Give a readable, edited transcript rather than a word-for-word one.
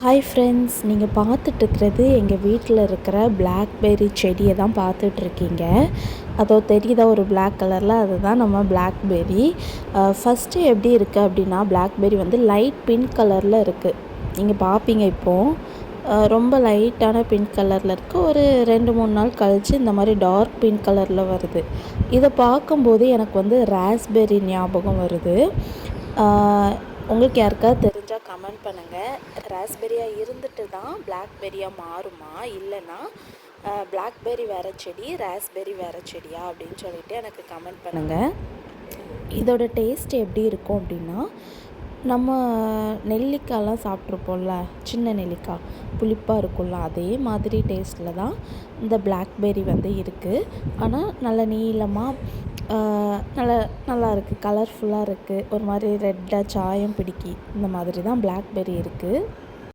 Hi friends, நீங்கள் பார்த்துட்ருக்கிறது எங்கள் வீட்டில் இருக்கிற பிளாக்பெர்ரி செடியை தான் பார்த்துட்ருக்கீங்க. அதோ தெரியுதா ஒரு பிளாக் கலரில், அதுதான் நம்ம பிளாக்பெர்ரி. ஃபஸ்ட்டு எப்படி இருக்குது அப்படின்னா, பிளாக்பெர்ரி வந்து லைட் பிங்க் கலரில் இருக்குது. நீங்கள் பார்ப்பீங்க இப்போது. ரொம்ப லைட்டான பிங்க் கலரில் இருக்குது. ஒரு 2-3 நாள் கழித்து இந்த மாதிரி டார்க் பிங்க் கலரில் வருது. இதை பார்க்கும்போது எனக்கு வந்து ராஸ்பெர்ரி ஞாபகம் வருது. உங்களுக்கு யாருக்காவது தெரிஞ்சால் கமெண்ட் பண்ணுங்கள். ராஸ்பெர்ரியாக இருந்துட்டு தான் பிளாக்பெர்ரியாக மாறுமா, இல்லைன்னா பிளாக்பெர்ரி வேறு செடி, ராஸ்பெர்ரி வேறு செடியா அப்படின்னு சொல்லிவிட்டு எனக்கு கமெண்ட் பண்ணுங்கள். இதோட டேஸ்ட் எப்படி இருக்கும் அப்படின்னா, நம்ம நெல்லிக்காய்லாம் சாப்பிட்ருப்போம்ல, சின்ன நெல்லிக்காய் புளிப்பாக இருக்கும்ல, அதே மாதிரி டேஸ்ட்டில் தான் இந்த பிளாக்பெர்ரி வந்து இருக்குது. ஆனால் நல்ல நீளமாக நல்லா இருக்குது, கலர்ஃபுல்லாக இருக்குது. ஒரு மாதிரி ரெட்டாக சாயம் பிடிக்கி இந்த மாதிரி தான் பிளாக்பெர்ரி இருக்குது.